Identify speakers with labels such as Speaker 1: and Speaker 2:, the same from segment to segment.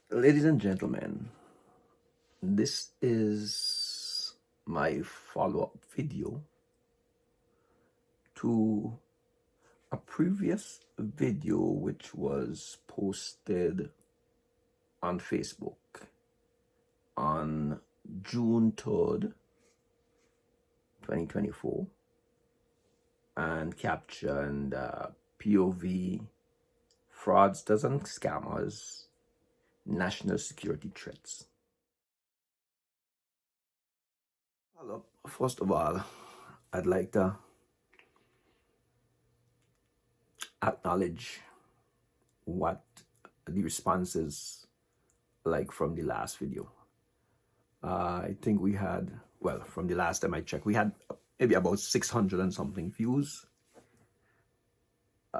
Speaker 1: Ladies and gentlemen, this is my follow-up video to a previous video which was posted on Facebook on June 3rd, 2024 and captioned POV Fraudsters and Scammers National Security Threats. Hello. First of all, I'd like to acknowledge what the responses like from the last video. I think we had, well, from the last time I checked, we had maybe about 600 and something views.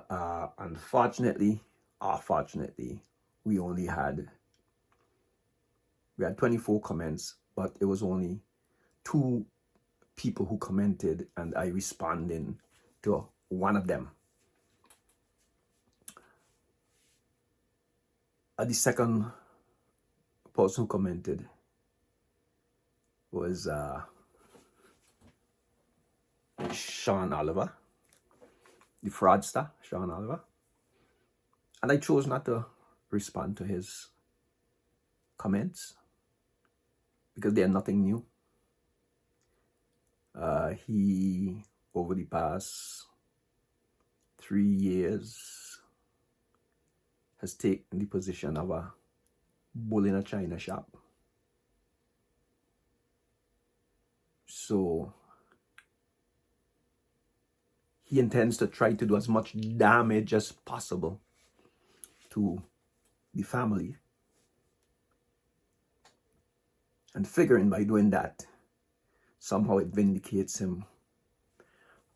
Speaker 1: Unfortunately, or fortunately, we had 24 comments, but it was only 2 people who commented, and I responded to one of them. The second person who commented was Sean Oliver, the fraudster, Sean Oliver. And I chose not to respond to his comments because they are nothing new. He, over the past 3 years, has taken the position of a bull in a china shop. So he intends to try to do as much damage as possible to the family, and figuring by doing that, somehow it vindicates him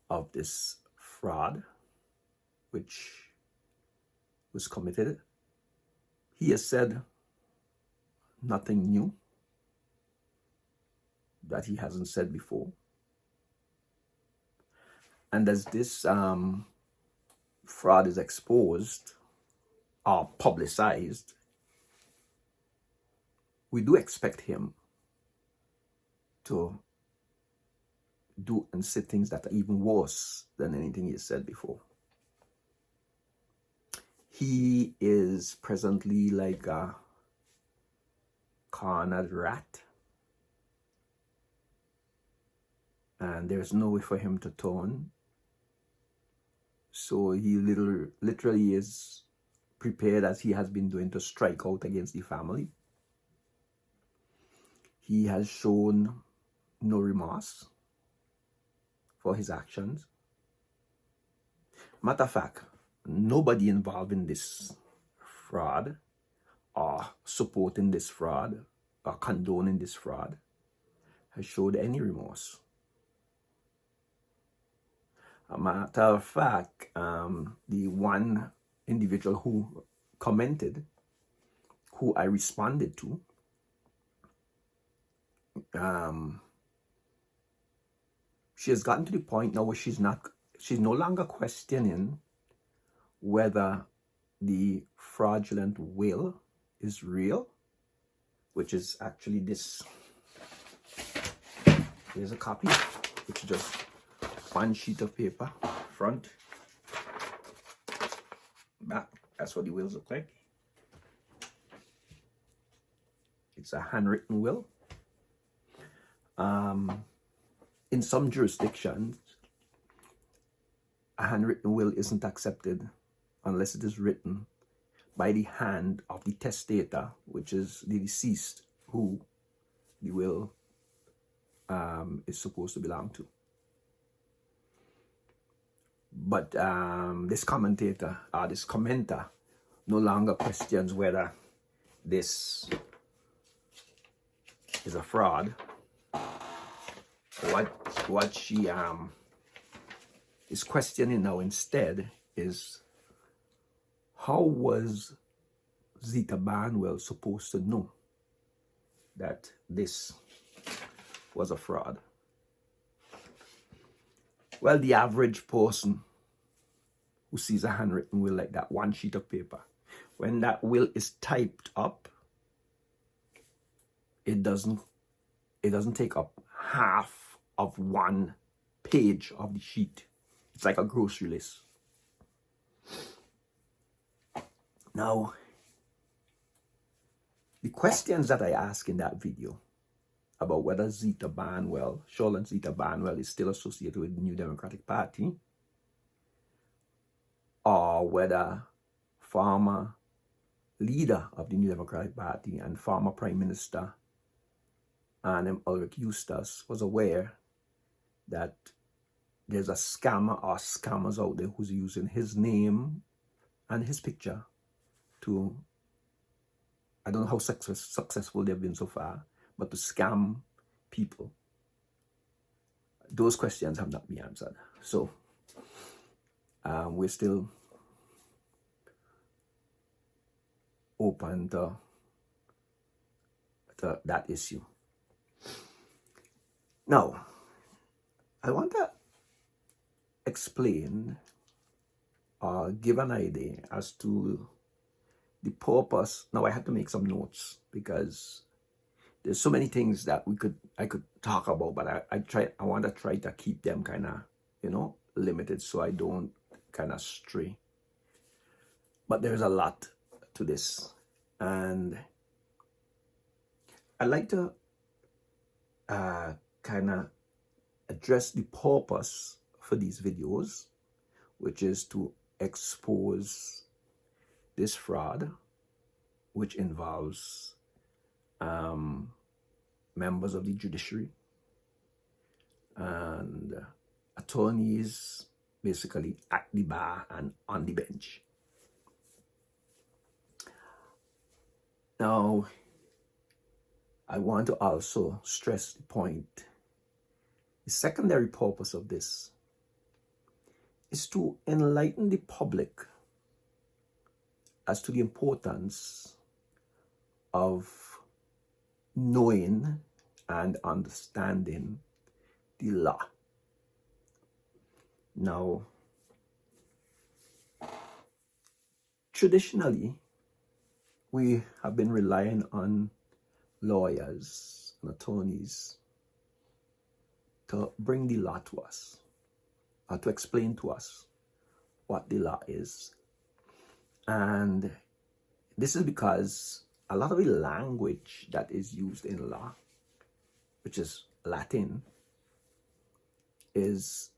Speaker 1: of this fraud which was committed. He has said nothing new that he hasn't said before. And as this fraud is exposed or publicized, we do expect him to do and say things that are even worse than anything he has said before. He is presently like a cornered rat, and there's no way for him to turn. So he literally is prepared, as he has been doing, to strike out against the family. He has shown no remorse for his actions. Matter of fact, nobody involved in this fraud or supporting this fraud or condoning this fraud has showed any remorse. A matter of fact, the one individual who commented, who I responded to, she has gotten to the point now where she's no longer questioning whether the fraudulent will is real, which is actually this. Here's a copy, which is just one sheet of paper, front, back. That's what the wills look like. It's a handwritten will. In some jurisdictions, a handwritten will isn't accepted unless it is written by the hand of the testator, which is the deceased who the will is supposed to belong to. But this commentator, or this commenter, no longer questions whether this is a fraud. What she is questioning now instead is, how was Zita Barnwell supposed to know that this was a fraud? Well, the average person who sees a handwritten will like that, one sheet of paper, when that will is typed up, it doesn't take up half of one page of the sheet. It's like a grocery list. Now, the questions that I asked in that video about whether Zita Barnwell, Charlotte Zita Barnwell, is still associated with the New Democratic Party, or whether former leader of the New Democratic Party and former Prime Minister Arnhem Ulrich Eustace was aware that there's a scammer or scammers out there who's using his name and his picture to, I don't know how successful they've been so far, but to scam people. Those questions have not been answered. So we're still open to that issue. Now, I want to explain or give an idea as to the purpose. Now, I had to make some notes because there's so many things that I could talk about, but I want to try to keep them kind of, limited so I don't kind of stray. But there's a lot to this, and I'd like to kind of address the purpose for these videos, which is to expose this fraud, which involves members of the judiciary and attorneys, basically at the bar and on the bench. Now, I want to also stress the point. The secondary purpose of this is to enlighten the public as to the importance of knowing and understanding the law. Now, traditionally, we have been relying on lawyers and attorneys to bring the law to us, or to explain to us what the law is. And this is because a lot of the language that is used in law, which is Latin, is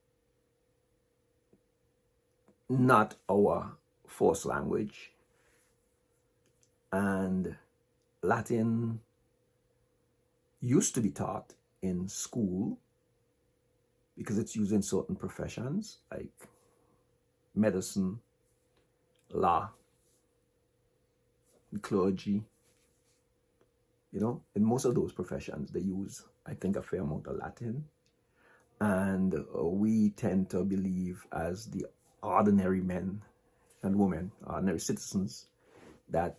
Speaker 1: not our first language. And Latin used to be taught in school because it's used in certain professions like medicine, law, clergy. In most of those professions, they use, I think, a fair amount of Latin. And we tend to believe, as the ordinary men and women, ordinary citizens, that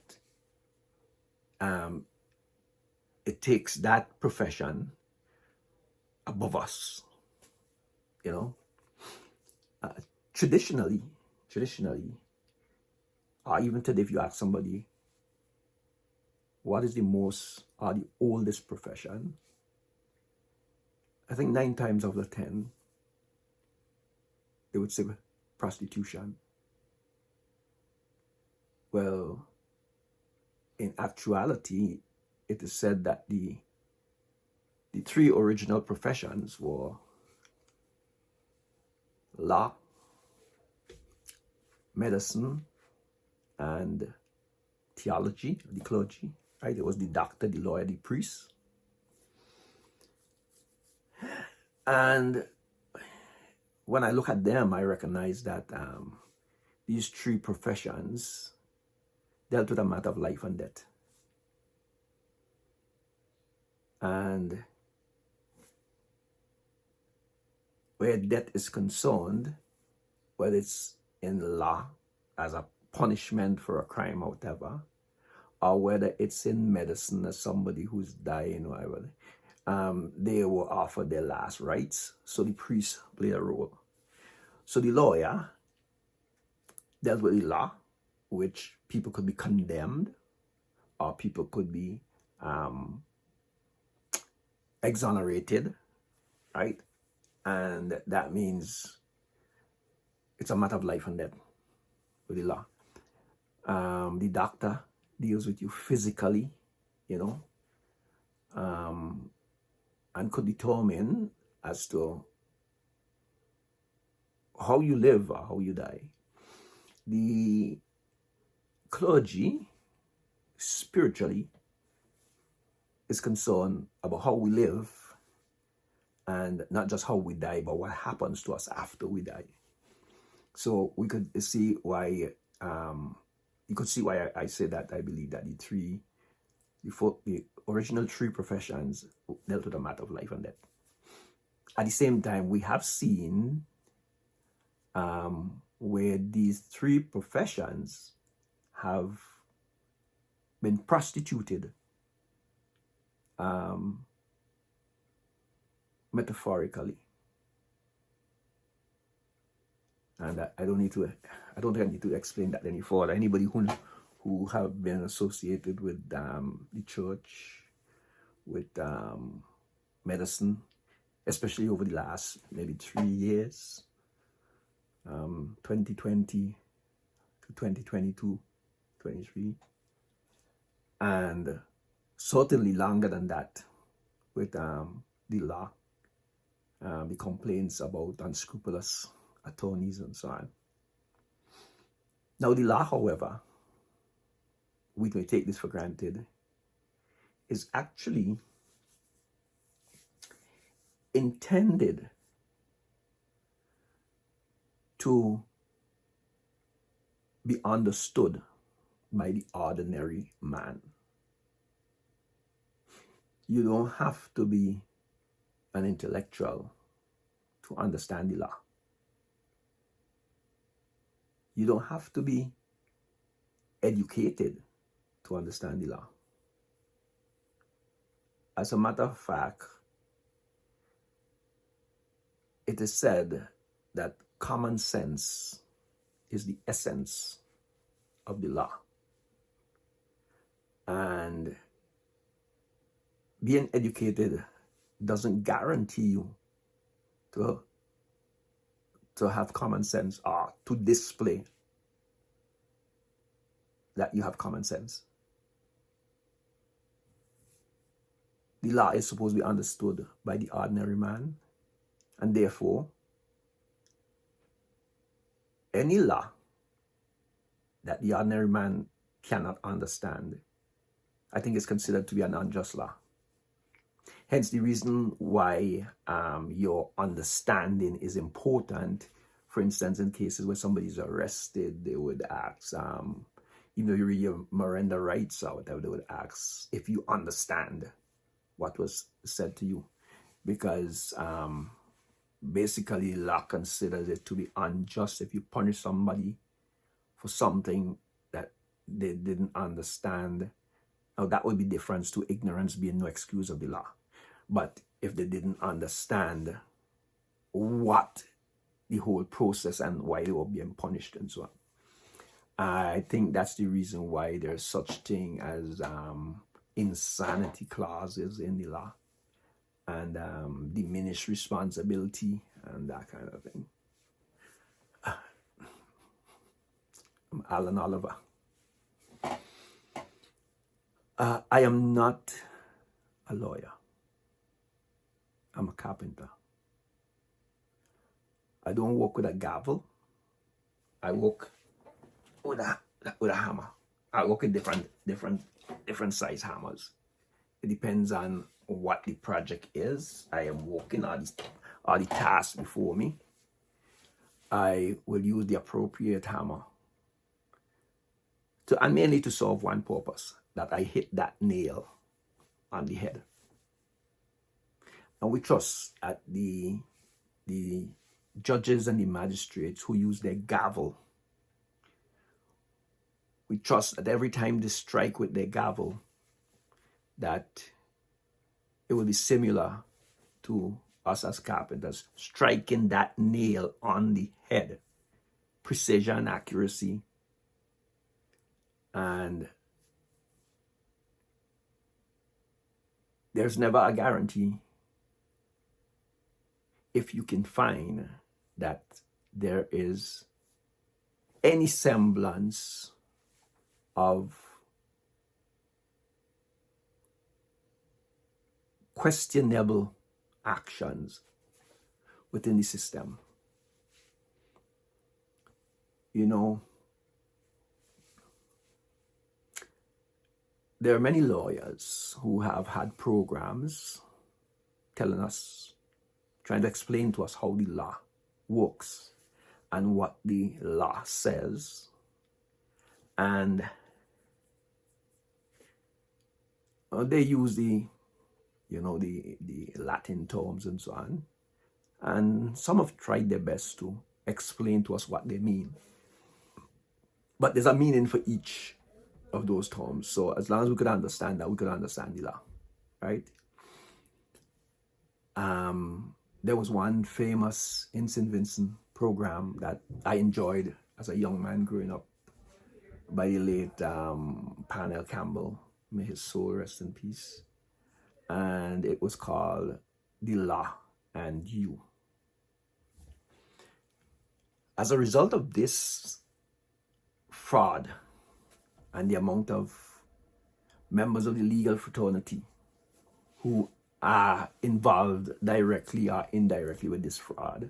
Speaker 1: it takes that profession above us. Traditionally, or even today, if you ask somebody, what is the most or the oldest profession? I think 9 times out of 10, they would say prostitution. Well, in actuality, it is said that the 3 original professions were law, medicine, and theology, the clergy. Right? It was the doctor, the lawyer, the priest. And when I look at them, I recognize that these 3 professions dealt with a matter of life and death. And where death is concerned, whether it's in law as a punishment for a crime or whatever, or whether it's in medicine as somebody who's dying or whatever, they were offered their last rites. So the priest played a role. So the lawyer dealt with the law, which people could be condemned, or people could be exonerated, right? And that means it's a matter of life and death with the law. The doctor deals with you physically, you know, and could determine as to how you live or how you die. The clergy, spiritually, is concerned about how we live, and not just how we die, but what happens to us after we die. So we could see why, you could see why I say that I believe that the original three professions dealt with a matter of life and death. At the same time, we have seen where these three professions have been prostituted, metaphorically. And I don't think I need to explain that any further. Anybody who have been associated with the church, with medicine, especially over the last maybe 3 years, 2020 to 2022, 23, and certainly longer than that, with the law, the complaints about unscrupulous attorneys and so on. Now the law, however, we may take this for granted, is actually intended to be understood by the ordinary man. You don't have to be an intellectual to understand the law. You don't have to be educated to understand the law. As a matter of fact, it is said that common sense is the essence of the law. And being educated doesn't guarantee you to have common sense or to display that you have common sense. The law is supposed to be understood by the ordinary man, and therefore, any law that the ordinary man cannot understand, I think is considered to be an unjust law. Hence the reason why your understanding is important. For instance, in cases where somebody is arrested, they would ask, even though you read your Miranda rights or whatever, they would ask if you understand what was said to you. Because basically law considers it to be unjust if you punish somebody for something that they didn't understand. Now that would be different to ignorance being no excuse of the law. But if they didn't understand what the whole process and why they were being punished and so on, I think that's the reason why there's such thing as insanity clauses in the law, and diminished responsibility and that kind of thing. I'm Alan Oliver. I am not a lawyer. I'm a carpenter. I don't work with a gavel. I work with a hammer. I work with different size hammers. It depends on what the project is I am working on, or the task before me. I will use the appropriate hammer and mainly to serve one purpose, that I hit that nail on the head. And we trust that the judges and the magistrates who use their gavel, we trust that every time they strike with their gavel, that it will be similar to us as carpenters, striking that nail on the head. Precision, accuracy, and there's never a guarantee if you can find that there is any semblance of questionable actions within the system. You know, there are many lawyers who have had programs telling us, trying to explain to us how the law works and what the law says. And they use the Latin terms and so on. And some have tried their best to explain to us what they mean. But there's a meaning for each of those terms. So as long as we could understand that, we could understand the law, right? There was one famous in St. Vincent program that I enjoyed as a young man growing up by the late Parnell Campbell. May his soul rest in peace. And it was called The Law and You. As a result of this fraud and the amount of members of the legal fraternity who are involved directly or indirectly with this fraud,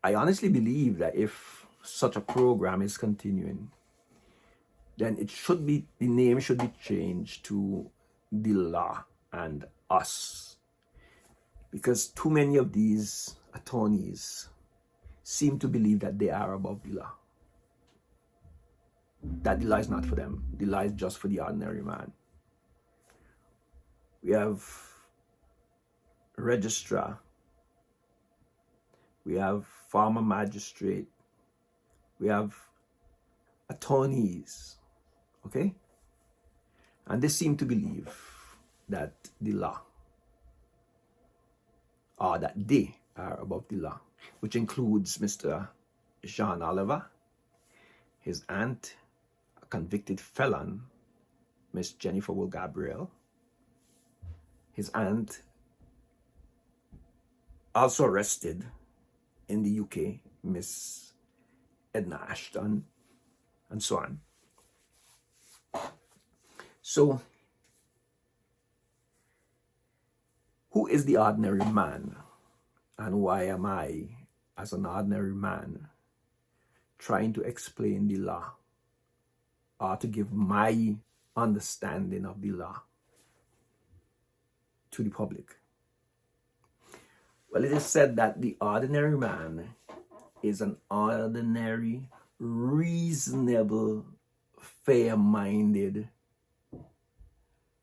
Speaker 1: I honestly believe that if such a program is continuing, then the name should be changed to The Law and Us. Because too many of these attorneys seem to believe that they are above the law. That the law is not for them. The law is just for the ordinary man. We have registrar. We have former magistrate. We have attorneys. Okay? And they seem to believe that the law, or that they are above the law, which includes Mr. John Oliver, his aunt, a convicted felon, Miss Jennifer Will Gabriel, his aunt, also arrested in the UK, Miss Edna Ashton, and so on. So, who is the ordinary man, and why am I, as an ordinary man, trying to explain the law or to give my understanding of the law to the public? Well, it is said that the ordinary man is an ordinary, reasonable, fair-minded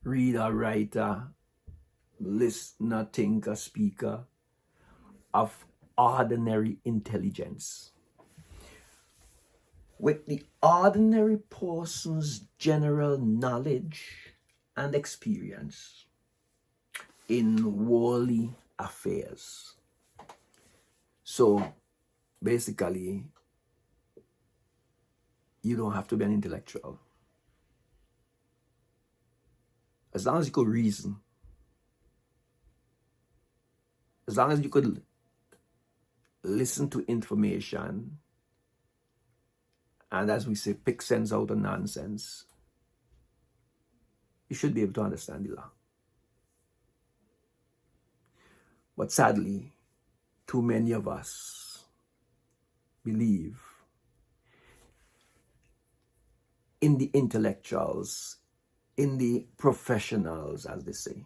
Speaker 1: reader, writer, listener, thinker, speaker of ordinary intelligence, with the ordinary person's general knowledge and experience in worldly affairs. So basically, you don't have to be an intellectual. As long as you could reason, as long as you could listen to information, and as we say, pick sense out of nonsense, you should be able to understand the law. But sadly, too many of us believe in the intellectuals, in the professionals, as they say.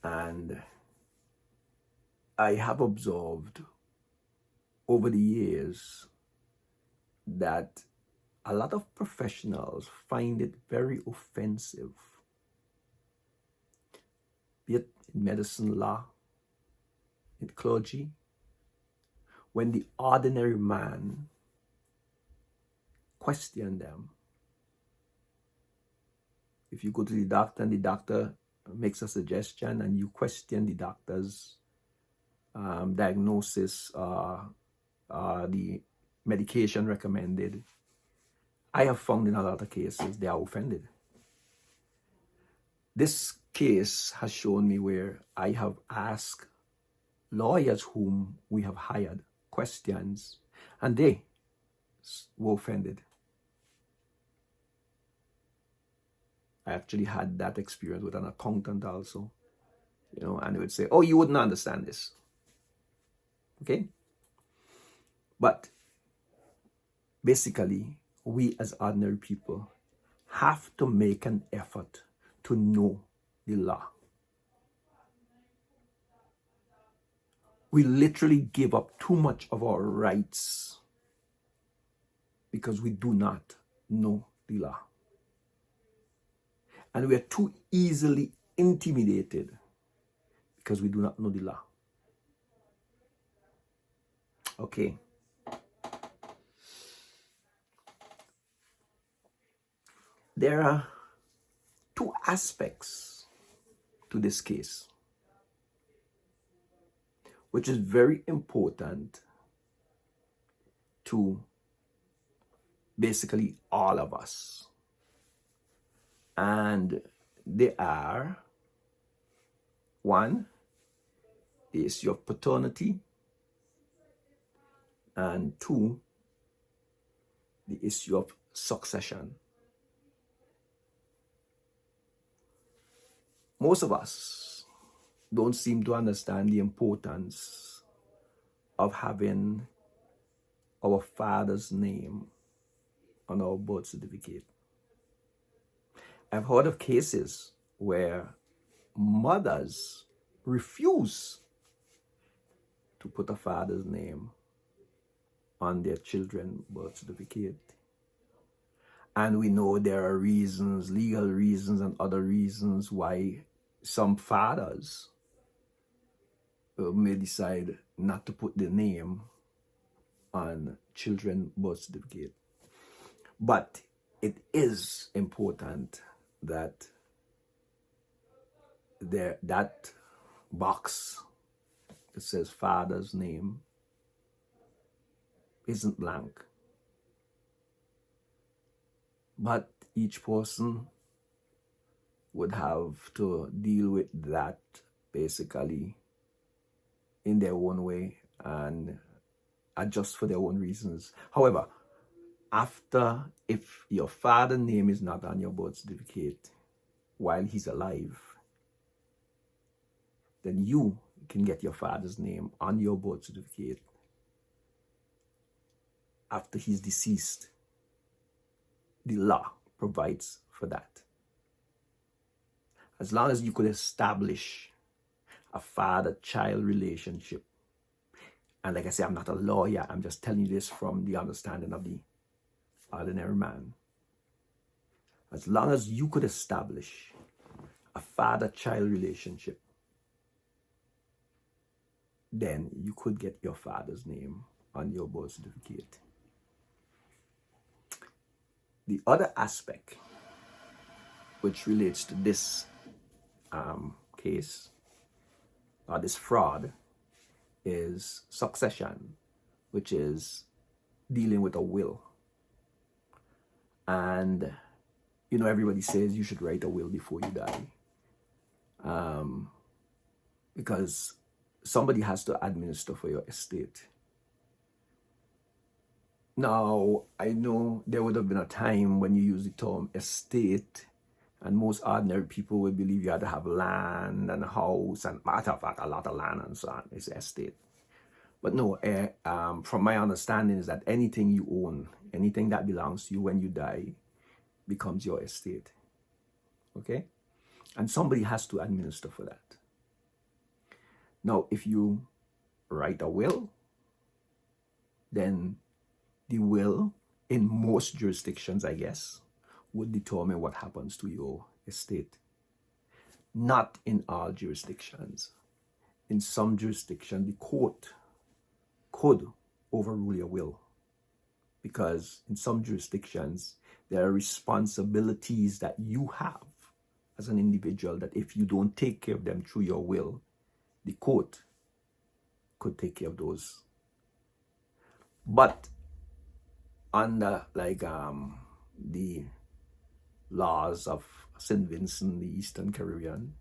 Speaker 1: And I have observed over the years that a lot of professionals find it very offensive, be it in medicine, law, in clergy, when the ordinary man question them. If you go to the doctor and the doctor makes a suggestion and you question the doctor's diagnosis, the medication recommended, I have found in a lot of cases they are offended. This case has shown me where I have asked lawyers whom we have hired questions, and they were offended. I actually had that experience with an accountant also, and they would say, oh, you wouldn't understand this. Okay? But basically, we as ordinary people have to make an effort to know the law. We literally give up too much of our rights because we do not know the law. And we are too easily intimidated because we do not know the law. Okay. There are two aspects to this case, which is very important to basically all of us. And they are, one, the issue of paternity, and two, the issue of succession. Most of us don't seem to understand the importance of having our father's name on our birth certificate. I've heard of cases where mothers refuse to put a father's name on their children's birth certificate. And we know there are reasons, legal reasons and other reasons why some fathers may decide not to put their name on children's birth certificate. But it is important that that box that says father's name isn't blank. But each person would have to deal with that basically in their own way and adjust for their own reasons. However, if your father's name is not on your birth certificate while he's alive, then you can get your father's name on your birth certificate after he's deceased. The law provides for that. As long as you could establish a father-child relationship. And like I say, I'm not a lawyer. I'm just telling you this from the understanding of the ordinary man. As long as you could establish a father-child relationship, then you could get your father's name on your birth certificate. The other aspect which relates to this case, or this fraud, is succession, which is dealing with a will. And, everybody says you should write a will before you die. Because somebody has to administer for your estate. Now, I know there would have been a time when you use the term estate, and most ordinary people would believe you had to have land and a house, and matter of fact, a lot of land and so on. It's estate. But no, from my understanding is that anything you own, anything that belongs to you when you die, becomes your estate. Okay? And somebody has to administer for that. Now, if you write a will, then the will, in most jurisdictions, I guess, would determine what happens to your estate. Not in all jurisdictions. In some jurisdictions, the court could overrule your will, because in some jurisdictions, there are responsibilities that you have as an individual that if you don't take care of them through your will, the court could take care of those. But under the laws of St. Vincent, the Eastern Caribbean,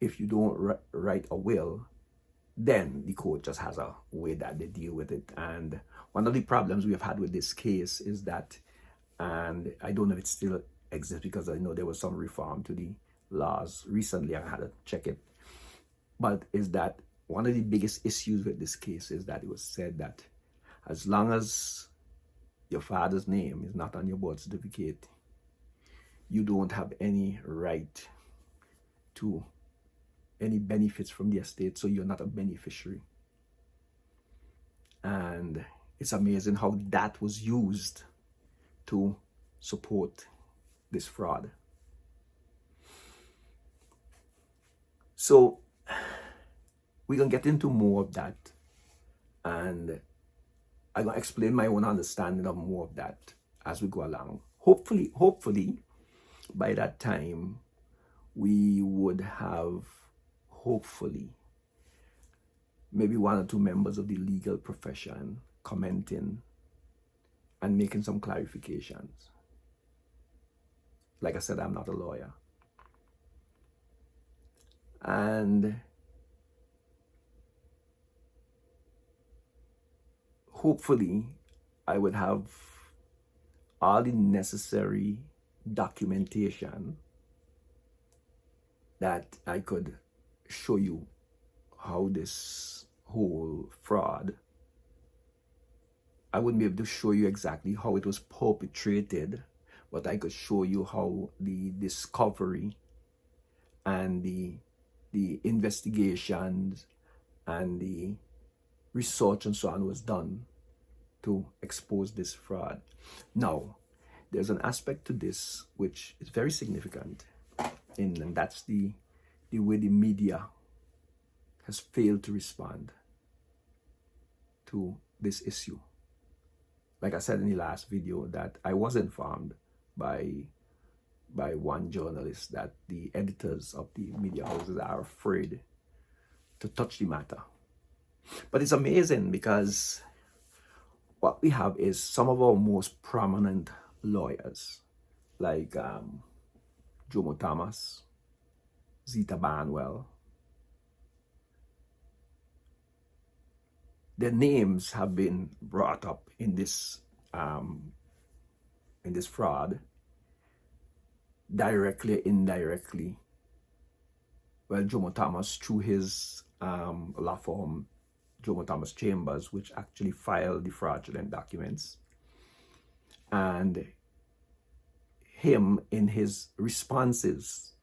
Speaker 1: if you don't write a will, then the court just has a way that they deal with it. And one of the problems we have had with this case is that, and I don't know if it still exists because I know there was some reform to the laws recently, I had to check it, but is that one of the biggest issues with this case is that it was said that as long as your father's name is not on your birth certificate, you don't have any right to any benefits from the estate, so you're not a beneficiary. And it's amazing how that was used to support this fraud. So we're gonna get into more of that, and I'm gonna explain my own understanding of more of that as we go along. Hopefully by that time we would have, hopefully, maybe one or two members of the legal profession commenting and making some clarifications. Like I said, I'm not a lawyer. And hopefully I would have all the necessary documentation that I could show you how this whole fraud, I wouldn't be able to show you exactly how it was perpetrated, but I could show you how the discovery and the investigations and the research and so on was done to expose this fraud. Now, there's an aspect to this which is very significant, and that's the way the media has failed to respond to this issue. Like I said in the last video, that I was informed by one journalist that the editors of the media houses are afraid to touch the matter. But it's amazing because what we have is some of our most prominent lawyers, like Jomo Thomas, Zita Barnwell. Their names have been brought up in this fraud, directly, indirectly. Well, Jomo Thomas through his law firm, Jomo Thomas Chambers, which actually filed the fraudulent documents, and him in his responses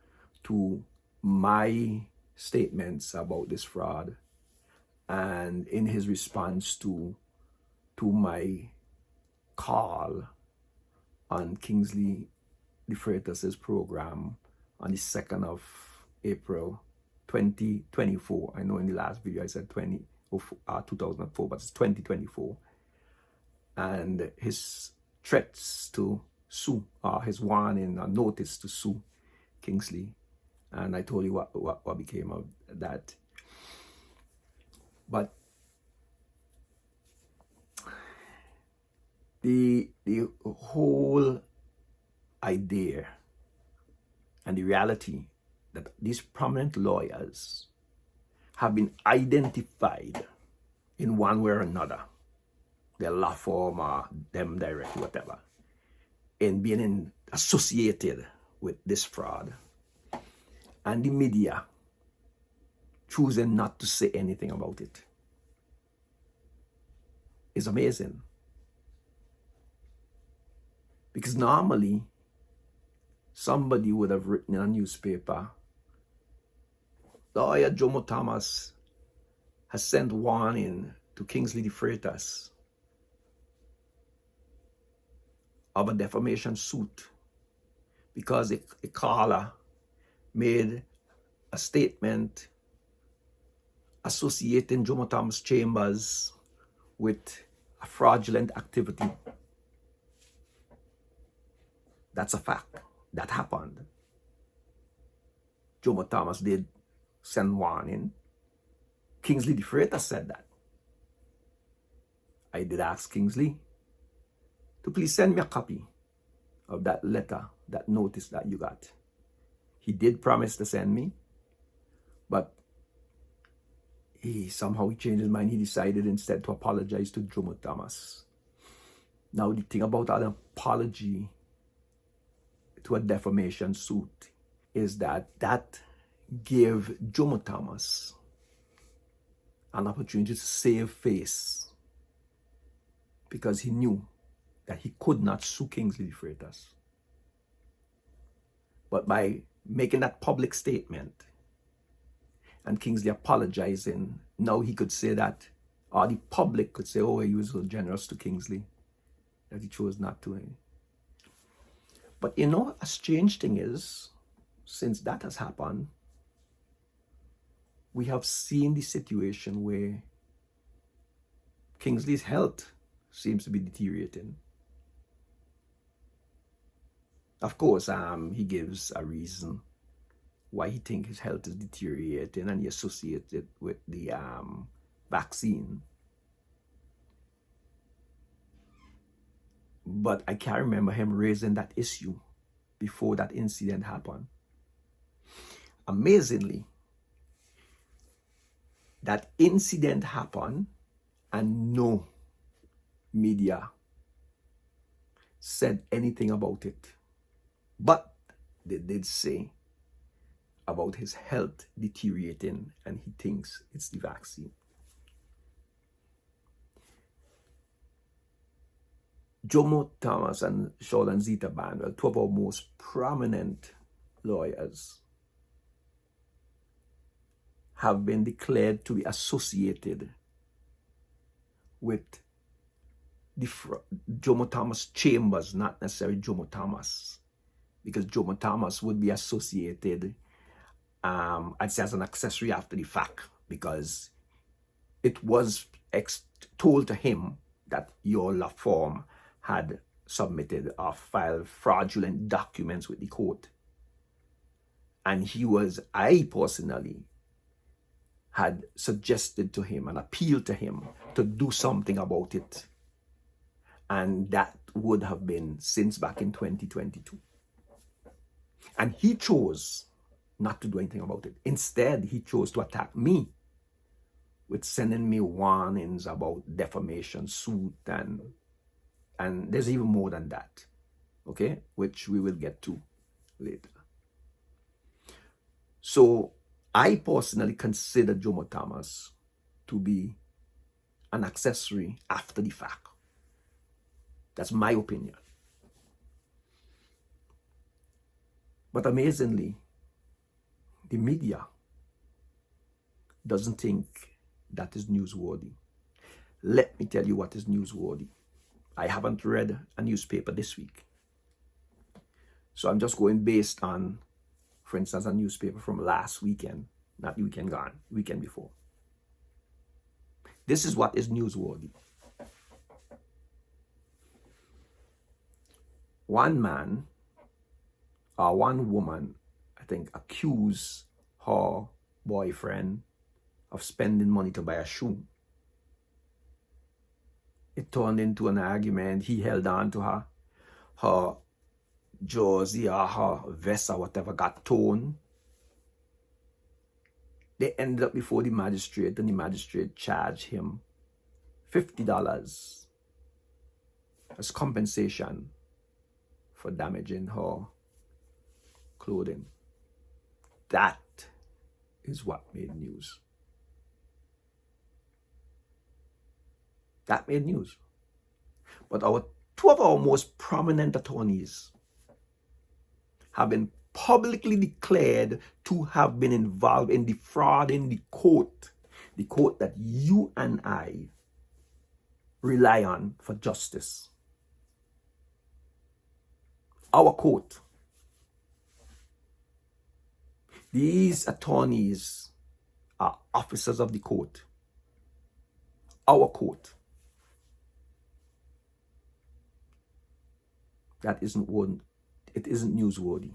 Speaker 1: to my statements about this fraud, and in his response to my call on Kingsley De Freitas's program on the 2nd of April 2024. I know in the last video I said 2004, but it's 2024. And his threats to sue, his warning or notice to sue Kingsley. And I told you what became of that. But the whole idea and the reality that these prominent lawyers have been identified in one way or another, their law firm or them directly, whatever, in being associated with this fraud, and the media choosing not to say anything about it, is amazing. Because normally, somebody would have written in a newspaper, lawyer Jomo Thomas has sent warning to Kingsley De Freitas of a defamation suit because a caller made a statement associating Jomo Thomas Chambers with a fraudulent activity. That's a fact. That happened. Jomo Thomas did send warning. Kingsley De Freitas said that. I did ask Kingsley to please send me a copy of that letter, that notice that you got. He did promise to send me, but he changed his mind. He decided instead to apologize to Jomo Thomas. Now, the thing about an apology to a defamation suit is that gave Jomo Thomas an opportunity to save face, because he knew that he could not sue Kingsley the Freitas. But by making that public statement and Kingsley apologizing, now he could say that, or the public could say, oh, he was so generous to Kingsley that he chose not to. But you know, a strange thing is, since that has happened, we have seen the situation where Kingsley's health seems to be deteriorating. Of course, he gives a reason why he thinks his health is deteriorating, and he associates it with the vaccine. But I can't remember him raising that issue before that incident happened. Amazingly, that incident happened and no media said anything about it. But they did say about his health deteriorating, and he thinks it's the vaccine. Jomo Thomas and Shaul and Zita Banwell, two of our most prominent lawyers, have been declared to be associated with the Jomo Thomas chambers, not necessarily Jomo Thomas, because Jomo Thomas would be associated, I'd say, as an accessory after the fact, because it was told to him that your law firm had submitted or filed fraudulent documents with the court. And I personally had suggested to him and appealed to him to do something about it. And that would have been since back in 2022. And he chose not to do anything about it. Instead, he chose to attack me with sending me warnings about defamation suit, and there's even more than that, okay, which we will get to later. So I personally consider Jomo Thomas to be an accessory after the fact. That's my opinion. But amazingly, the media doesn't think that is newsworthy. Let me tell you what is newsworthy. I haven't read a newspaper this week, so I'm just going based on, for instance, a newspaper from last weekend, not the weekend gone, weekend before. This is what is newsworthy. One man or one woman, I think, accused her boyfriend of spending money to buy a shoe. It turned into an argument. He held on to her. Her jersey or her vest or whatever got torn. They ended up before the magistrate, and the magistrate charged him $50 as compensation for damaging her clothing. That is what made news. That made news. But two of our most prominent attorneys have been publicly declared to have been involved in defrauding the court that you and I rely on for justice. Our court. These attorneys are officers of the court. Our court. That isn't one. It isn't newsworthy.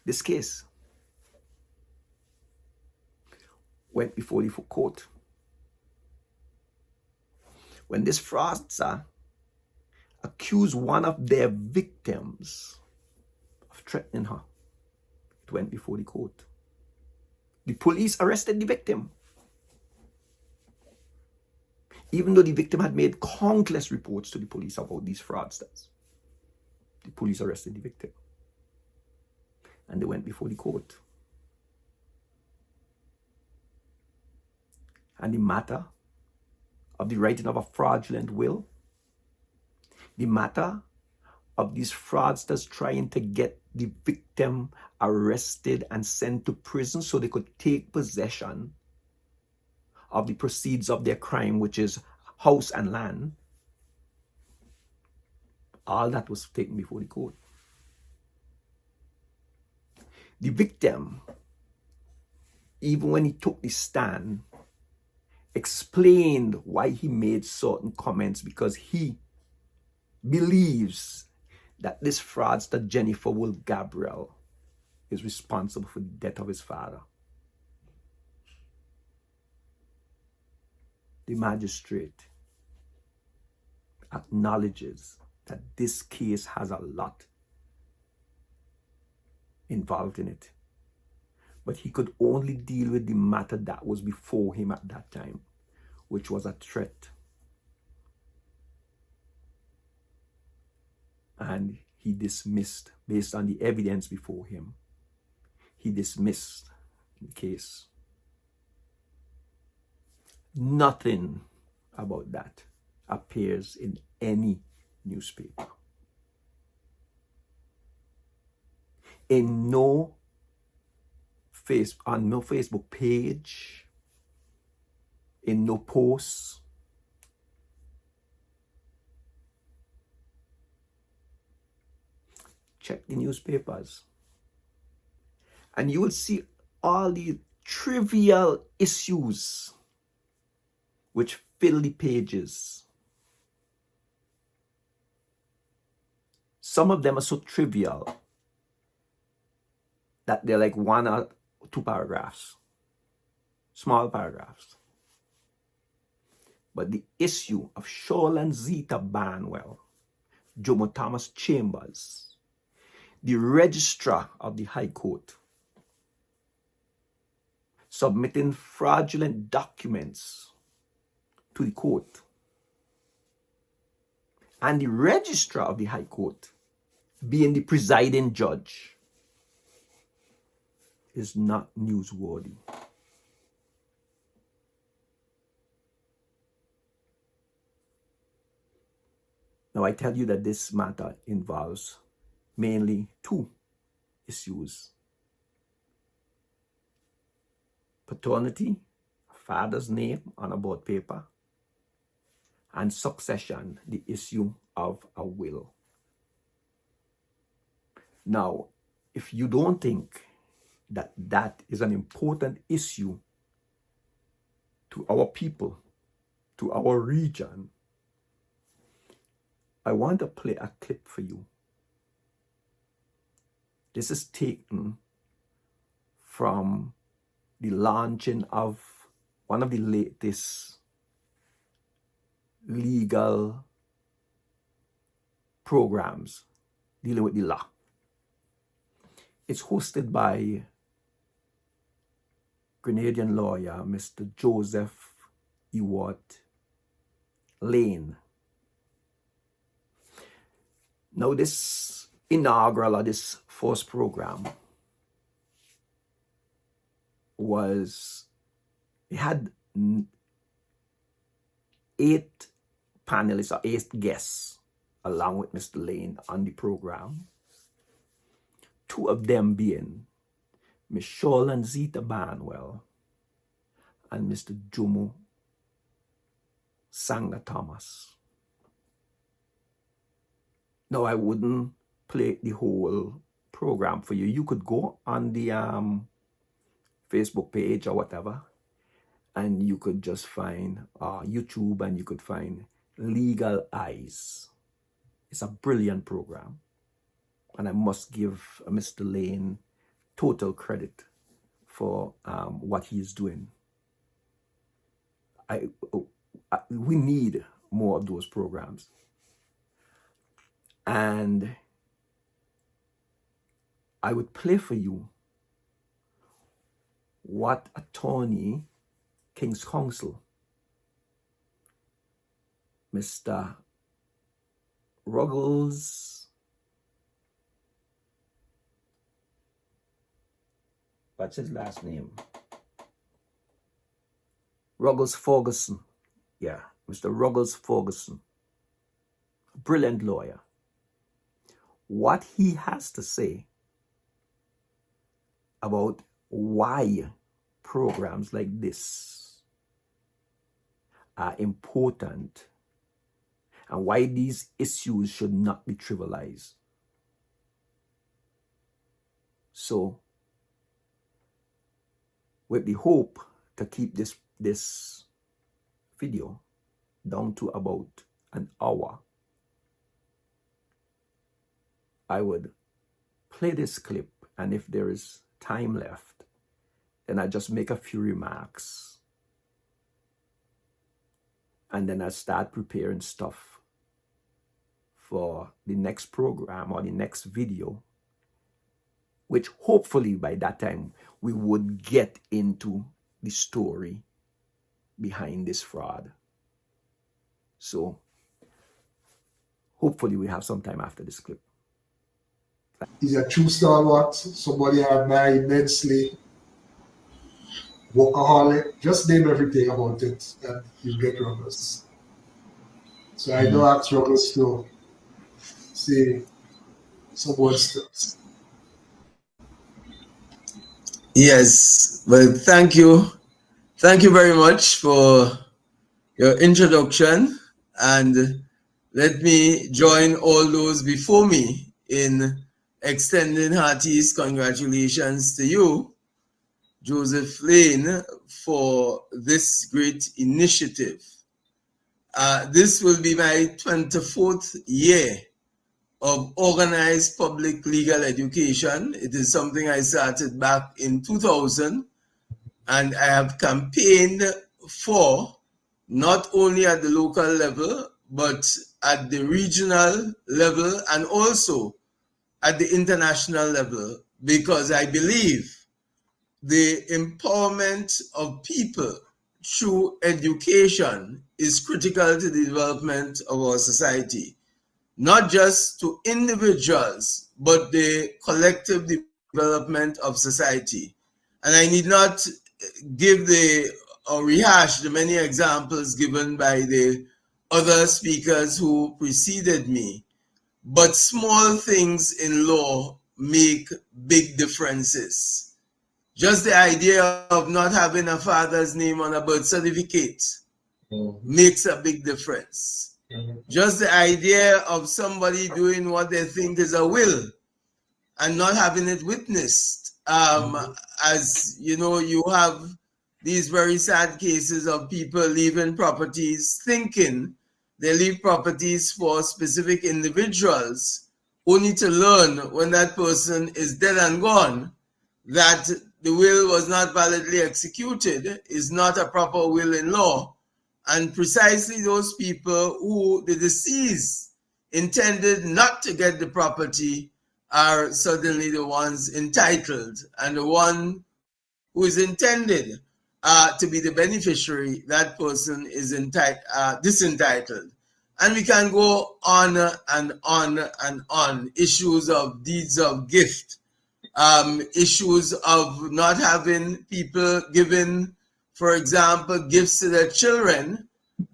Speaker 1: This case went before the court when this fraudster accused one of their victims of threatening her. It went before the court. The police arrested the victim, even though the victim had made countless reports to the police about these fraudsters. The police arrested the victim, and they went before the court. And the matter of the writing of a fraudulent will, the matter of these fraudsters trying to get the victim arrested and sent to prison so they could take possession of the proceeds of their crime, which is house and land, all that was taken before the court. The victim, even when he took the stand, explained why he made certain comments, because he believes that this fraudster Jennifer Will Gabriel is responsible for the death of his father. The magistrate acknowledges that this case has a lot involved in it, but he could only deal with the matter that was before him at that time, which was a threat. And he dismissed, based on the evidence before him, he dismissed the case. Nothing about that appears in any newspaper. On no Facebook page, in no posts. Check the newspapers, and you will see all the trivial issues which fill the pages. Some of them are so trivial that they're like 1 or 2 paragraphs, small paragraphs. But the issue of Sholan Zita Barnwell, Jomo Thomas Chambers, the registrar of the High Court, submitting fraudulent documents to the court, and the registrar of the High Court being the presiding judge, is not newsworthy. Now, I tell you that this matter involves mainly 2 issues: paternity, father's name on a board paper, and succession, the issue of a will. Now, if you don't think that that is an important issue to our people, to our region, I want to play a clip for you. This is taken from the launching of one of the latest legal programs dealing with the law. It's hosted by Grenadian lawyer Mr. Joseph Ewart Lane. Now, this inaugural, or this first program, it had 8 panelists or 8 guests along with Mr. Lane on the program. 2 of them being Ms. Sholan Zita Barnwell and Mr. Jomo Sanga Thomas. Now, I wouldn't play the whole program for you. You could go on the Facebook page or whatever, and you could just find YouTube, and you could find Legal Eyes. It's a brilliant program, and I must give Mr. Lane total credit for what he's doing. We need more of those programs. And I would play for you what attorney, King's Counsel, Mr. Ruggles, what's his last name? Ruggles Ferguson. Yeah, Mr. Ruggles Ferguson. Brilliant lawyer. What he has to say about why programs like this are important and why these issues should not be trivialized. So, with the hope to keep this video down to about an hour, I would play this clip, and if there is time left, then I just make a few remarks, and then I start preparing stuff for the next program or the next video, which hopefully by that time we would get into the story behind this fraud. So hopefully we have some time after this clip.
Speaker 2: He's a true stalwart, somebody I admire immensely, workaholic, just name everything about it and you get Ruggles. So I know ask Ruggles to say some more stuff.
Speaker 3: Yes, well, thank you. Thank you very much for your introduction, and let me join all those before me in extending heartiest congratulations to you, Joseph Lane, for this great initiative. This will be my 24th year of organized public legal education. It is something I started back in 2000, and I have campaigned for not only at the local level, but at the regional level and also at the international level, because I believe the empowerment of people through education is critical to the development of our society, not just to individuals, but the collective development of society. And I need not give or rehash the many examples given by the other speakers who preceded me, but small things in law make big differences. Just the idea of not having a father's name on a birth certificate makes a big difference. Just the idea of somebody doing what they think is a will and not having it witnessed. As you know, you have these very sad cases of people leaving properties thinking they leave properties for specific individuals, only to learn when that person is dead and gone that the will was not validly executed, is not a proper will in law. And precisely those people who the deceased intended not to get the property are suddenly the ones entitled, and the one who is intended to be the beneficiary, that person is disentitled. And we can go on and on and on. Issues of deeds of gift, issues of not having people giving, for example, gifts to their children,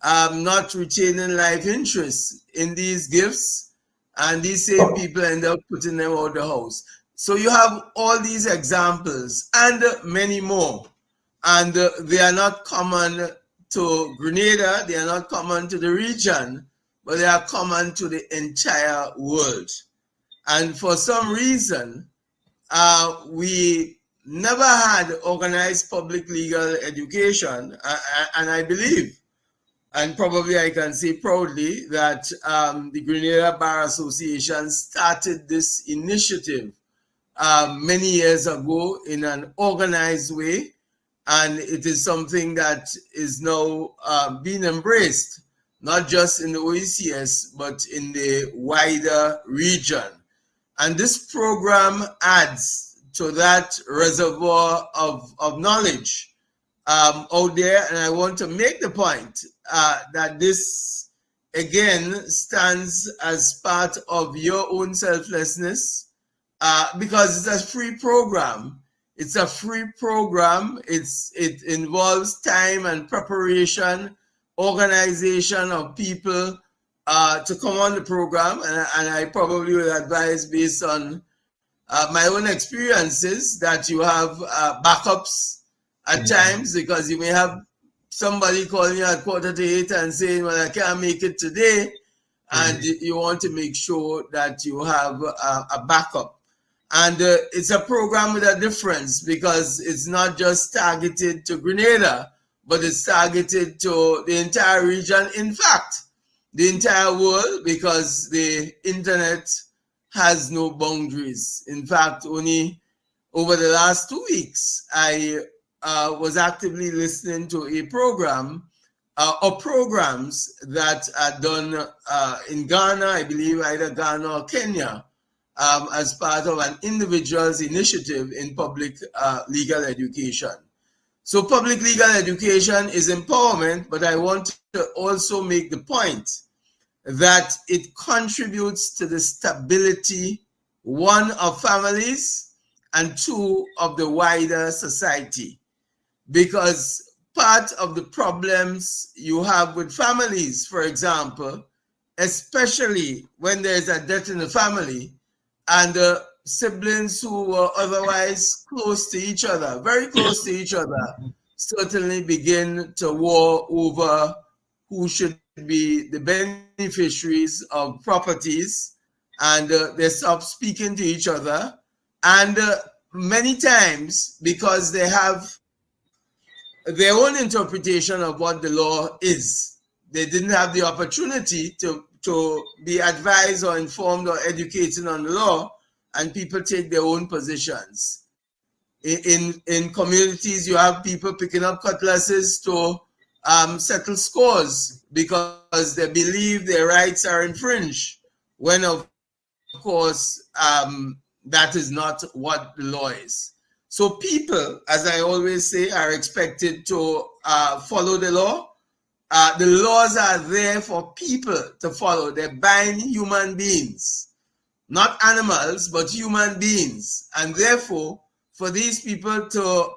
Speaker 3: not retaining life interest in these gifts, and these same people end up putting them out of the house. So you have all these examples and many more, and they are not common to Grenada, they are not common to the region, but they are common to the entire world. And for some reason, we never had organized public legal education, and I believe, and probably I can say proudly, that the Grenada Bar Association started this initiative many years ago in an organized way, and it is something that is now being embraced not just in the OECS, but in the wider region. And this program adds to that reservoir of knowledge out there. And I want to make the point that this, again, stands as part of your own selflessness because it's a free program. It's a free program. It involves time and preparation, organization of people to come on the program. And I probably would advise, based on my own experiences, that you have backups at times, because you may have somebody calling you at 7:45 and saying, well, I can't make it today. And you want to make sure that you have a backup. And it's a program with a difference, because it's not just targeted to Grenada, but it's targeted to the entire region. In fact, the entire world, because the internet has no boundaries. In fact, only over the last 2 weeks, I was actively listening to a program or programs that are done in Ghana, I believe either Ghana or Kenya, as part of an individual's initiative in public legal education. So public legal education is empowerment, but I want to also make the point that it contributes to the stability, one, of families, and two, of the wider society. Because part of the problems you have with families, for example, especially when there's a death in the family, and siblings who were otherwise close to each other, very close to each other, certainly begin to war over who should be the beneficiaries of properties, and they stop speaking to each other. And many times, because they have their own interpretation of what the law is, they didn't have the opportunity to be advised or informed or educated on the law, and people take their own positions. In communities, you have people picking up cutlasses to settle scores because they believe their rights are infringed, when of course that is not what the law is. So people, as I always say, are expected to follow the law. The laws are there for people to follow. They bind human beings, not animals, but human beings. And therefore, for these people to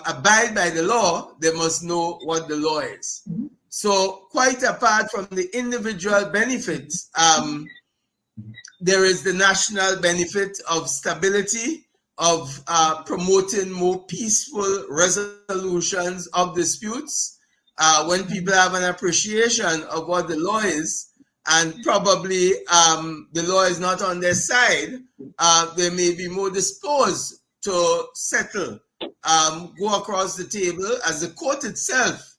Speaker 3: abide by the law, they must know what the law is. So quite apart from the individual benefits, there is the national benefit of stability, of promoting more peaceful resolutions of disputes. When people have an appreciation of what the law is, and probably the law is not on their side, they may be more disposed to settle, go across the table, as the court itself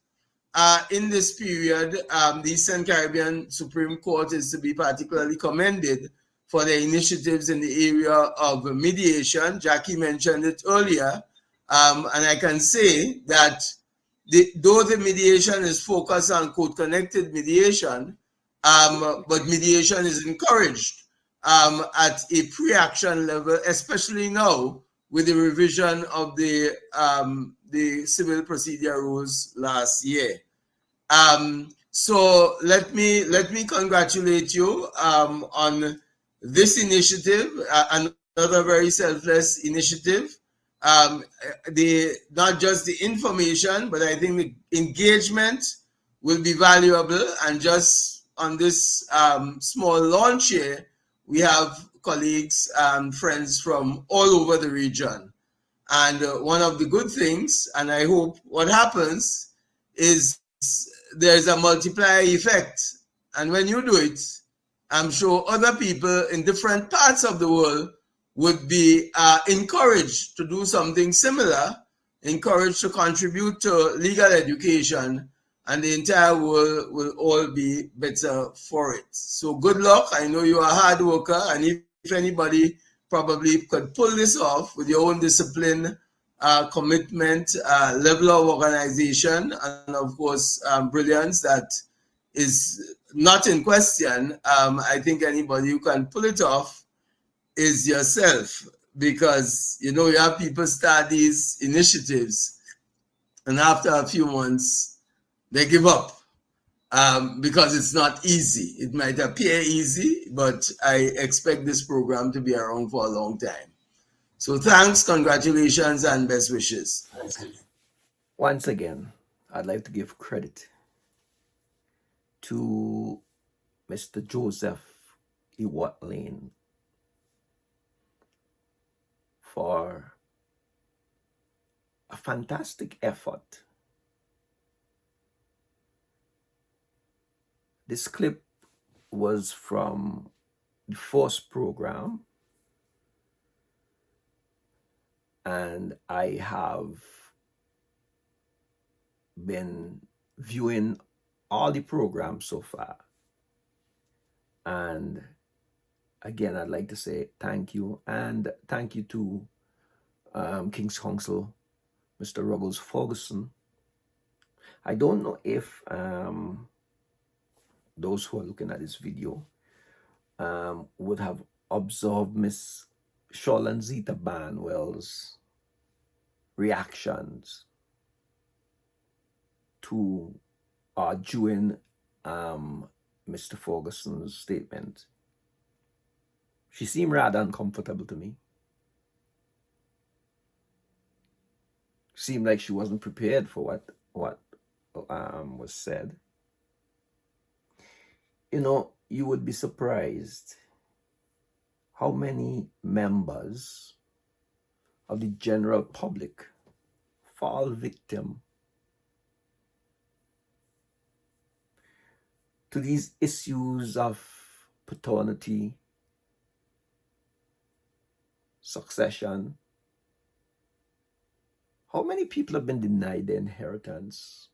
Speaker 3: in this period, the Eastern Caribbean Supreme Court is to be particularly commended for their initiatives in the area of mediation. Jackie mentioned it earlier, and I can say that though the mediation is focused on code-connected mediation, but mediation is encouraged at a pre-action level, especially now with the revision of the civil procedure rules last year. So let me congratulate you on this initiative, another very selfless initiative. Not just the information, but I think the engagement will be valuable. And just on this small launch here, we have colleagues and friends from all over the region. And one of the good things, and I hope what happens, is there's a multiplier effect. And when you do it, I'm sure other people in different parts of the world would be encouraged to do something similar, encouraged to contribute to legal education, and the entire world will all be better for it. So good luck. I know you are a hard worker, and if anybody probably could pull this off with your own discipline, commitment, level of organization, and of course, brilliance, that is not in question. I think anybody who can pull it off is yourself, because you have people start these initiatives and after a few months they give up, because it's not easy. It might appear easy, but I expect this program to be around for a long time. So thanks, congratulations, and best wishes.
Speaker 1: Once again, I'd like to give credit to Mr. Joseph Ewart Lane for a fantastic effort. This clip was from the first program, and I have been viewing all the programs so far. And again, I'd like to say thank you, and thank you to King's Counsel, Mr. Ruggles Ferguson. I don't know if those who are looking at this video would have observed Miss Sholanzita Barnwell's reactions to during Mr. Ferguson's statement. She seemed rather uncomfortable to me. Seemed like she wasn't prepared for what was said. You would be surprised how many members of the general public fall victim to these issues of paternity, succession. How many people have been denied their inheritance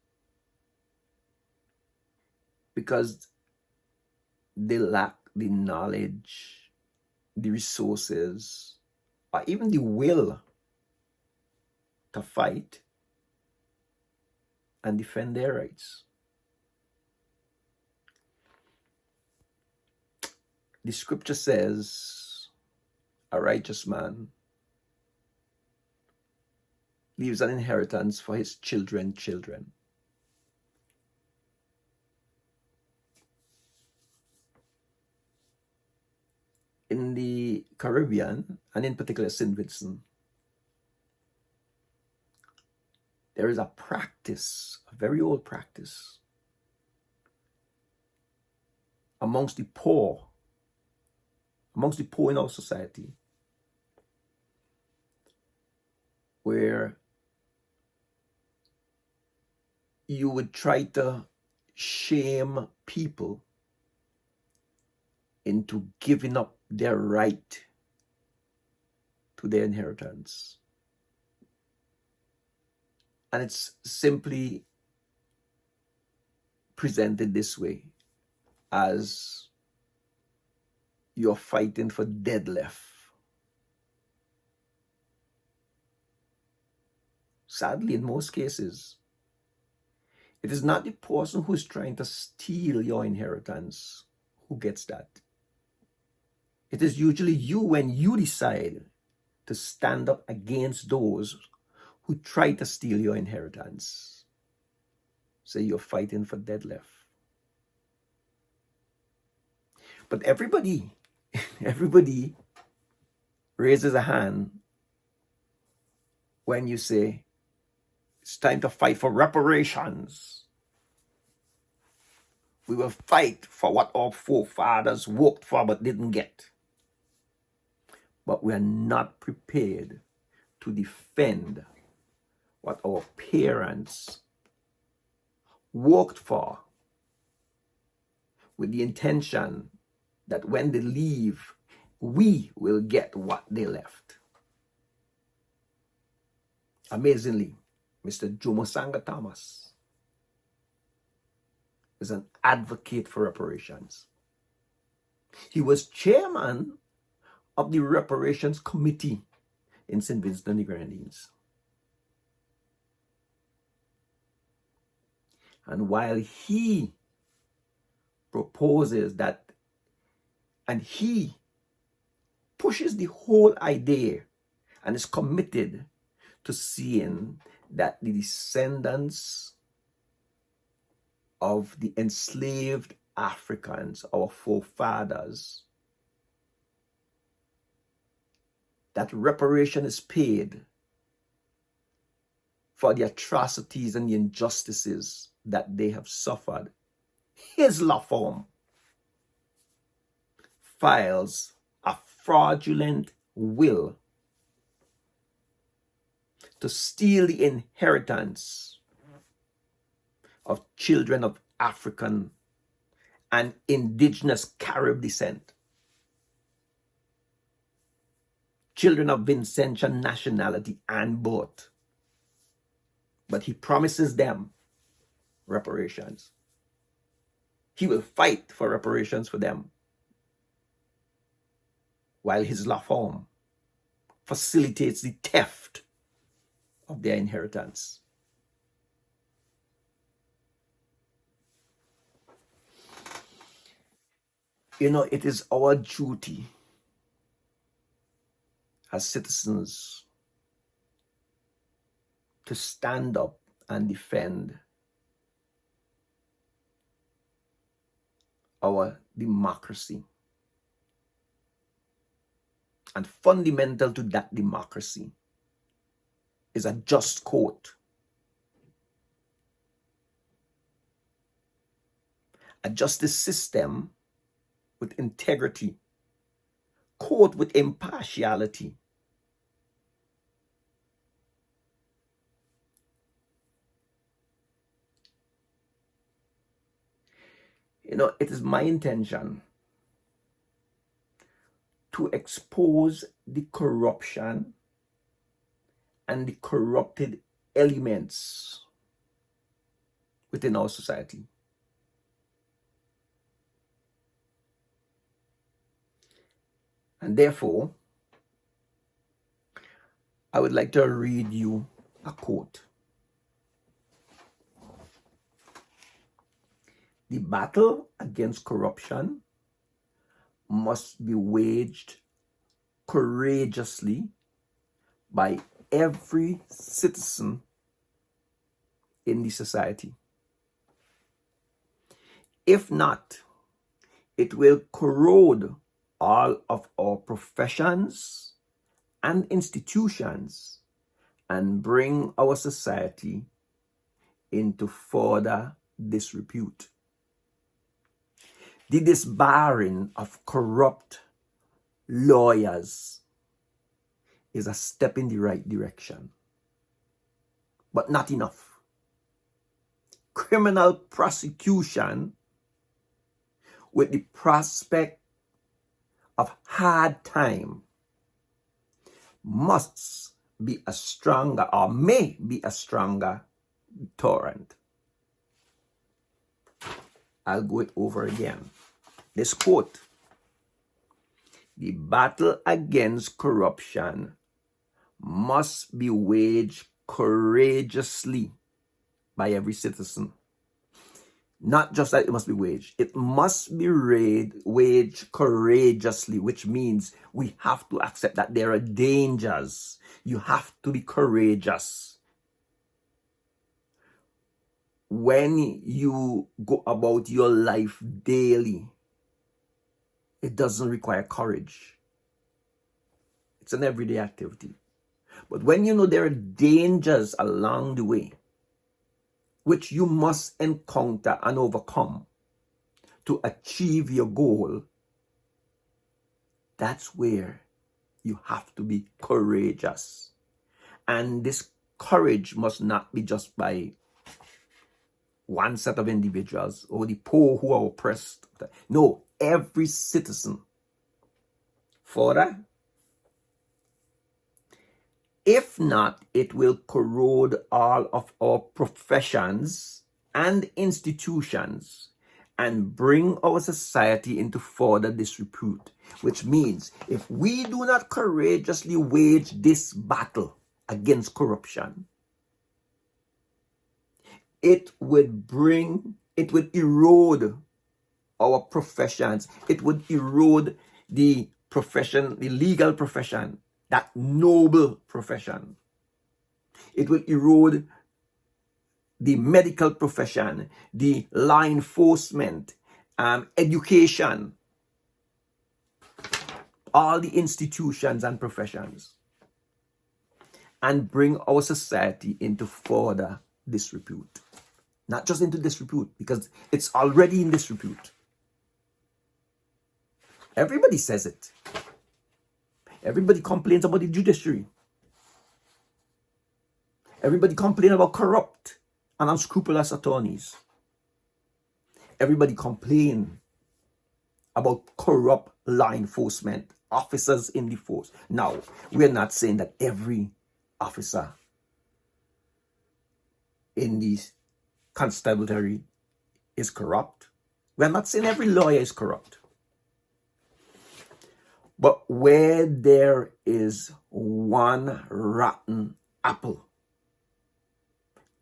Speaker 1: because they lack the knowledge, the resources, or even the will to fight and defend their rights? The scripture says, a righteous man leaves an inheritance for his children's children. In the Caribbean, and in particular St. Vincent, there is a practice, a very old practice, amongst the poor in our society, where you would try to shame people into giving up their right to their inheritance. And it's simply presented this way, as you're fighting for deadlift. Sadly, in most cases, it is not the person who is trying to steal your inheritance who gets that. It is usually you when you decide to stand up against those who try to steal your inheritance. So you're fighting for deadlift. But everybody raises a hand when you say, it's time to fight for reparations. We will fight for what our forefathers worked for but didn't get. But we are not prepared to defend what our parents worked for, with the intention that when they leave, we will get what they left. Amazingly, Mr. Jomo Sanga Thomas is an advocate for reparations. He was chairman of the Reparations Committee in St. Vincent and the Grenadines. And while he proposes that, and he pushes the whole idea and is committed to seeing that the descendants of the enslaved Africans, our forefathers, that reparation is paid for the atrocities and the injustices that they have suffered. His law firm files a fraudulent will to steal the inheritance of children of African and indigenous Carib descent, children of Vincentian nationality and birth. But he promises them reparations. He will fight for reparations for them, while his law firm facilitates the theft of their inheritance. It is our duty as citizens to stand up and defend our democracy. And fundamental to that democracy is a just court. A justice system with integrity, court with impartiality. It is my intention to expose the corruption and the corrupted elements within our society. And therefore, I would like to read you a quote. The battle against corruption must be waged courageously by every citizen in the society. If not, it will corrode all of our professions and institutions and bring our society into further disrepute. The disbarring of corrupt lawyers is a step in the right direction, but not enough. Criminal prosecution with the prospect of hard time must be a stronger, or may be a stronger, torrent. I'll go it over again. This quote: the battle against corruption must be waged courageously by every citizen. Not just that it must be waged, it must be waged courageously, which means we have to accept that there are dangers. You have to be courageous. When you go about your life daily, it doesn't require courage. It's an everyday activity. But when you know there are dangers along the way, which you must encounter and overcome to achieve your goal, that's where you have to be courageous. And this courage must not be just by one set of individuals or the poor who are oppressed. No, every citizen. Further, if not, it will corrode all of our professions and institutions and bring our society into further disrepute. Which means if we do not courageously wage this battle against corruption, it would erode our professions. It would erode the profession, the legal profession, that noble profession. It will erode the medical profession, the law enforcement, education, all the institutions and professions, and bring our society into further disrepute. Not just into disrepute, because it's already in disrepute. Everybody says it. Everybody complains about the judiciary. Everybody complains about corrupt and unscrupulous attorneys. Everybody complains about corrupt law enforcement officers in the force. Now, we're not saying that every officer in the constabulary is corrupt. We're not saying every lawyer is corrupt. But where there is one rotten apple,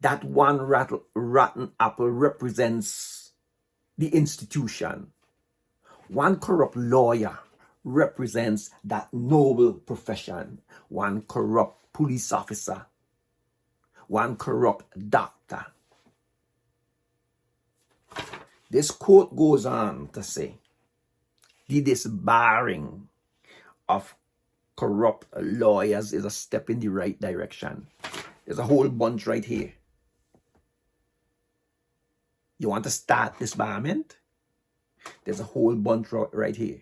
Speaker 1: that one rotten apple represents the institution. One corrupt lawyer represents that noble profession. One corrupt police officer. One corrupt doctor. This quote goes on to say, the disbarring of corrupt lawyers is a step in the right direction. There's a whole bunch right here. You want to start disbarment? There's a whole bunch right here.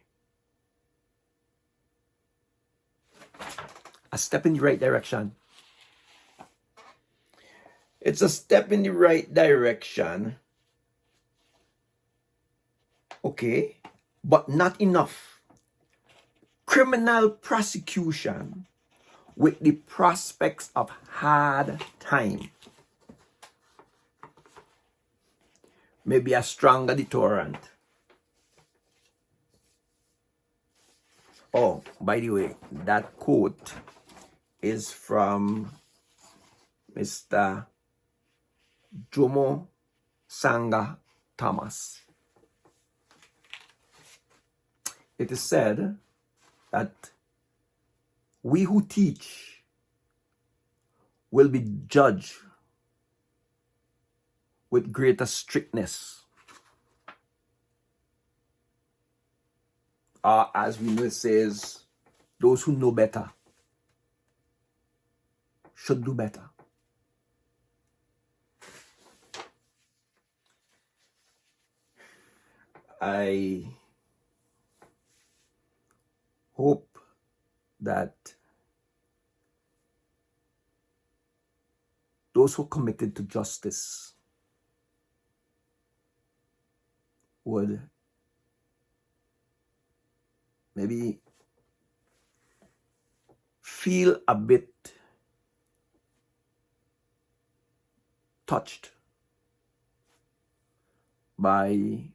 Speaker 1: A step in the right direction. It's a step in the right direction. Okay, but not enough. Criminal prosecution with the prospects of hard time may be a stronger deterrent. Oh, by the way, that quote is from Mr. Jomo Sanga Thomas. It is said that we who teach will be judged with greater strictness. As we know, it says, those who know better should do better. I hope that those who are committed to justice would maybe feel a bit touched by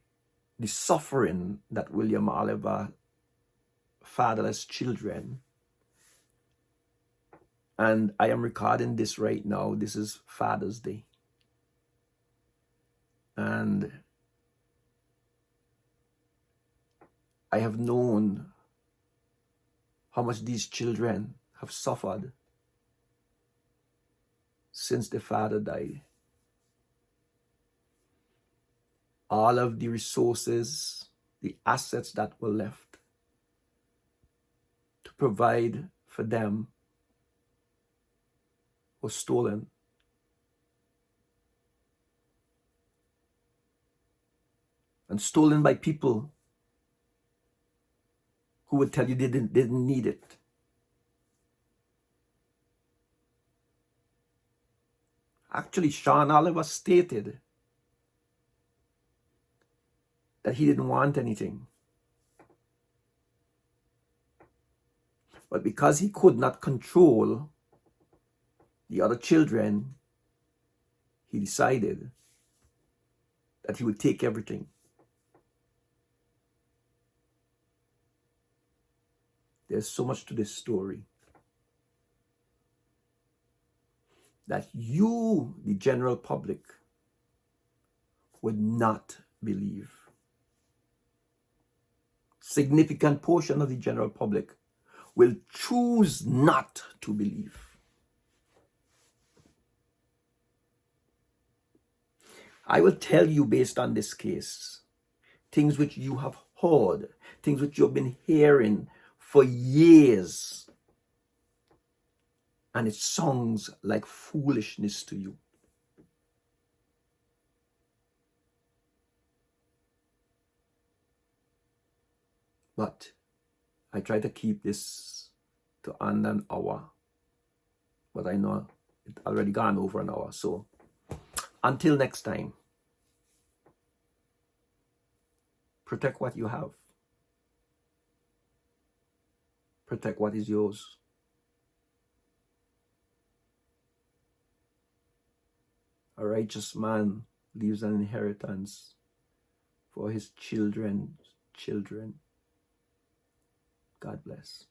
Speaker 1: the suffering that William Oliver fatherless children, and I am recording this right now. This is Father's Day, and I have known how much these children have suffered since their father died. All of the resources, the assets that were left to provide for them was stolen. And stolen by people who would tell you they didn't need it. Actually, Sean Oliver stated that he didn't want anything. But because he could not control the other children, he decided that he would take everything. There's so much to this story that you, the general public, would not believe. significant portion of the general public will choose not to believe. I will tell you, based on this case, things which you have heard, things which you have been hearing for years, and it sounds like foolishness to you. But I try to keep this to under an hour, but I know it's already gone over an hour. So until next time, protect what you have. Protect what is yours. A righteous man leaves an inheritance for his children's children. God bless.